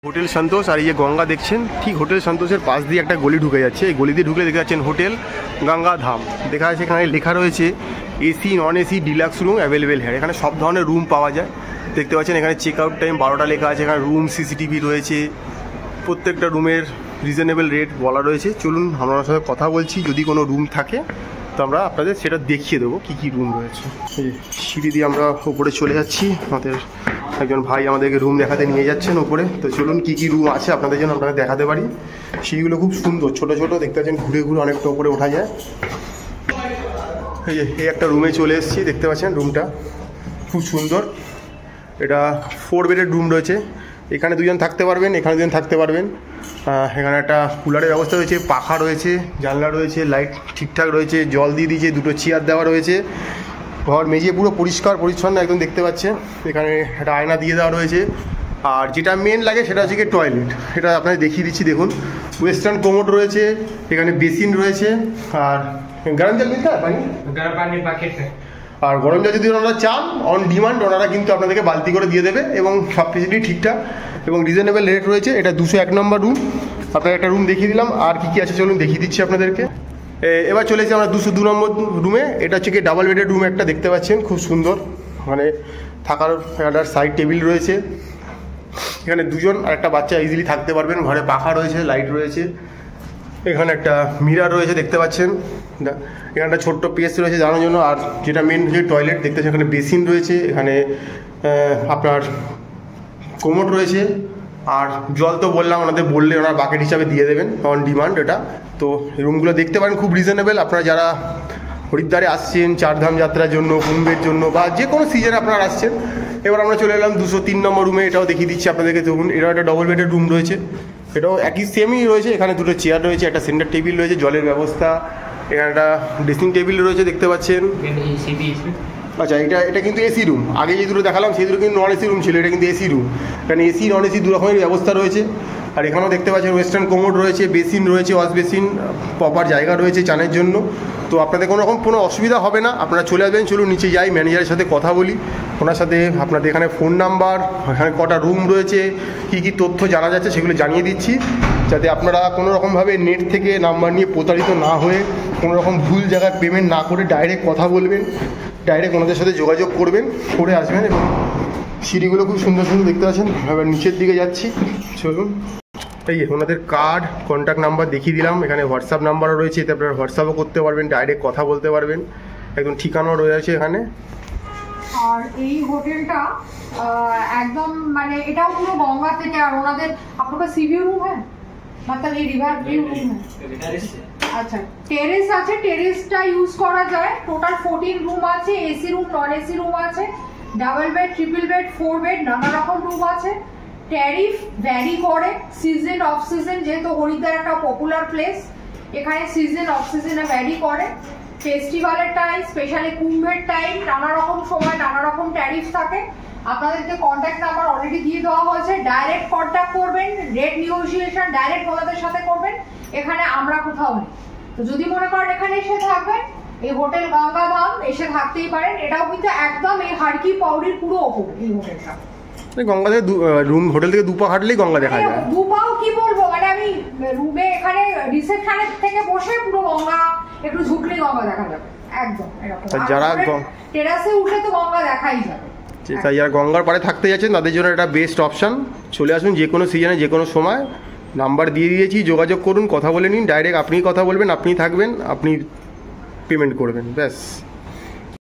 Hotel সন্তোষ আর এই যে গঙ্গা দেখছেন, ঠিক হোটেল সন্তোষের পাশ দিয়ে একটা গলি ঢুকে যাচ্ছে। এই গলি দিয়ে ঢুকলে দেখতে পাচ্ছেন হোটেল গঙ্গা ধাম দেখা যাচ্ছে। এখানে লেখা রয়েছে AC non AC deluxe room available হ্যাঁ। এখানে সব ধরনের রুম পাওয়া যায় দেখতে পাচ্ছেন। এখানে চেক আউট টাইম 12টা লেখা আছে। এখানে রুম সিসিটিভি রয়েছে, প্রত্যেকটা রুমের রিজনেবল রেট বলা রয়েছে। চলুন আমরা সাথে কথা বলছি, যদি কোনো রুম থাকে তো আমরা আপনাদের সেটা দেখিয়ে দেবো কী কী রুম রয়েছে। সিঁড়ি দিয়ে আমরা উপরে চলে যাচ্ছি, আমাদের একজন ভাই আমাদেরকে রুম দেখাতে নিয়ে যাচ্ছেন উপরে। তো চলুন কী কী রুম আছে আপনাদের জন্য আপনাদের দেখাতে পারি। সিঁড়িগুলো খুব সুন্দর, ছোটো ছোটো দেখতে পাচ্ছেন, ঘুরে ঘুরে অনেকটা উপরে ওঠা যায়। এই একটা রুমে চলে এসেছি, দেখতে পাচ্ছেন রুমটা খুব সুন্দর। এটা 4 বেডের রুম রয়েছে। এখানে দুজন থাকতে পারবেন, এখানে দুজন থাকতে পারবেন। এখানে একটা কুলারের ব্যবস্থা রয়েছে, পাখা রয়েছে, জানলা রয়েছে, লাইট ঠিকঠাক রয়েছে, জল দিয়ে দিয়েছে, 2টো চেয়ার দেওয়া রয়েছে। ঘর মেঝে পুরো পরিষ্কার পরিচ্ছন্ন একদম দেখতে পাচ্ছেন। এখানে একটা আয়না দিয়ে দেওয়া রয়েছে। আর যেটা মেন লাগে সেটা হচ্ছে কি টয়লেট, এটা আপনাদের দেখিয়ে দিচ্ছি। দেখুন ওয়েস্টার্ন কোমোড রয়েছে, এখানে বেসিন রয়েছে। আর গরম জল মিলতে হয় পানি, গরম পানি প্যাকেট। আর গরম জল যদি ওনারা চান অন ডিমান্ড ওনারা কিন্তু আপনাদেরকে বালতি করে দিয়ে দেবে, এবং সব কিছুই ঠিকঠাক এবং রিজনেবল রেট রয়েছে। এটা 201 নম্বর রুম। আপনাদের একটা রুম দেখিয়ে দিলাম, আর কী কী আছে চলুন দেখিয়ে দিচ্ছি আপনাদেরকে। এবার চলে এসেছি আমরা 202 নম্বর রুমে। এটা হচ্ছে কি ডাবল বেডের রুম একটা, দেখতে পাচ্ছেন খুব সুন্দর। মানে থাকার একটা সাইড টেবিল রয়েছে, এখানে দুজন আর একটা বাচ্চা ইজিলি থাকতে পারবেন। ঘরে পাখা রয়েছে, লাইট রয়েছে, এখানে একটা মিরার রয়েছে দেখতে পাচ্ছেন। এখানে একটা ছোট্ট পেস রয়েছে জানার জন্য। আর যেটা মেন হচ্ছে টয়লেট দেখতে পাচ্ছেন, এখানে বেসিন রয়েছে, এখানে আপনার কোমোড রয়েছে। আর জল তো বললাম, ওনাদের বললে ওনারা বাকেট হিসাবে দিয়ে দেবেন অন ডিমান্ড এটা। তো রুমগুলো দেখতে পারেন খুব রিজনেবল। আপনারা যারা হরিদ্বারে আসছেন চারধাম যাত্রার জন্য, কুম্ভের জন্য, বা যে কোনো সিজনে আপনারা আসছেন। এবার আমরা চলে এলাম 203 নম্বর রুমে। এটাও দেখিয়ে দিচ্ছি আপনাদেরকে। দেখুন এটাও একটা ডবল বেডের রুম রয়েছে, এটাও একই সেমই রয়েছে। এখানে 2টো চেয়ার রয়েছে, একটা সেন্টার টেবিল রয়েছে, জলের ব্যবস্থা। এখানে একটা ড্রেসিং টেবিল রয়েছে দেখতে পাচ্ছেন। আচ্ছা, এটা কিন্তু এসি রুম। আগে যে দুটো দেখালাম সেই দুটো কিন্তু নন এসি রুম ছিল, এটা কিন্তু এসি রুম। কারণ এসি নন এসি দু রকমের ব্যবস্থা রয়েছে। আর এখানেও দেখতে পাচ্ছেন ওয়েস্টার্ন কোমোড রয়েছে, বেসিন রয়েছে, ওয়াশ বেসিন, প্রপার জায়গা রয়েছে চানের জন্য। তো আপনাদের কোনো রকম কোনো অসুবিধা হবে না, আপনারা চলে আসবেন। চলুন নিচে যাই, ম্যানেজারের সাথে কথা বলি, ওনার সাথে আপনাদের এখানে ফোন নাম্বার, এখানে কটা রুম রয়েছে, কী কী তথ্য জানা যাচ্ছে সেগুলো জানিয়ে দিচ্ছি, যাতে আপনারা কোনো রকমভাবে নেট থেকে নাম্বার নিয়ে প্রতারিত না হয়ে কোনো রকম ভুল জায়গায় পেমেন্ট না করে ডাইরেক্ট কথা বলবেন, ডাইরেক্ট ওনাদের সাথে যোগাযোগ করবেন, করে আসবেন। এবং সিঁড়িগুলো খুব সুন্দর সুন্দর দেখতে পাচ্ছেন। এবার নিচের দিকে যাচ্ছি, চলুন। এই ওনাদের কার্ড, কন্ট্যাক্ট নাম্বার দেখিয়ে দিলাম। এখানে হোয়াটসঅ্যাপ নাম্বারও রয়েছে, এতে আপনারা হোয়াটসঅ্যাপও করতে পারবেন, ডাইরেক্ট কথা বলতে পারবেন। একদম ঠিকানাও রয়েছে এখানে। আর এই হোটেলটা একদম মানে এটাও পুরো গঙ্গা থেকে। আর ওনাদের আপনার সি ভিউ রুম হ্যাঁ, मतलब ये रिवर व्यू रूम है। अच्छा, টেরেস আছে, টেরেসটা ইউজ করা যায়। টোটাল 14 রুম আছে, AC room, non AC room আছে, double bed, triple bed, 4 bed, নানা রকম রুম আছে। ট্যারিফ ভ্যারি করে সিজন অফ সিজন, যেহেতু হরিদ্বার একটা পপুলার প্লেস, এখানে সিজন অফ সিজনে ভ্যারি করে। ফেস্টিভ্যালের টাইম, স্পেশালি কুম্ভের টাইম, নানা রকম সময় নানা রকম ট্যারিফ থাকে। আপনাদেরকে কন্ট্যাক্ট নাম্বার অলরেডি দিয়ে দেওয়া হয়েছে, ডাইরেক্ট কন্ট্যাক্ট করবেন। রেট নিগোসিয়েশন ডাইরেক্ট ওনাদের সাথে করবেন, এখানে আমরা কোথাও নেই। তো যদি মনে করেন এখানে এসে থাকবেন, এই হোটেল গঙ্গা ধাম এসে থাকতেই পারেন। এটাও কিন্তু একদম এই হারকি পাউরির পুরো ওপর এই হোটেলটা। গঙ্গা থেকে রুম, হোটেল থেকে 2 পা হাঁটলেই গঙ্গা দেখা যায়। 2 পাও কি বলবো, মানে আমি রুমে এখানে রিসেপশনের থেকে বসে পুরো গঙ্গা, একটু ঝুঁকলেই গঙ্গা দেখা যাবে একদম এরকম। যারা টেরাসে উঠে তো গঙ্গা দেখাই যাবে। তাই যারা গঙ্গার পাড়ে থাকতে যাচ্ছেন তাদের জন্য এটা বেস্ট অপশান। চলে আসুন যে কোনো সিজনে, যে কোনো সময়। নাম্বার দিয়ে দিয়েছি, যোগাযোগ করুন, কথা বলে নিন। ডাইরেক্ট আপনিই কথা বলবেন, আপনিই থাকবেন, আপনি পেমেন্ট করবেন, ব্যাস।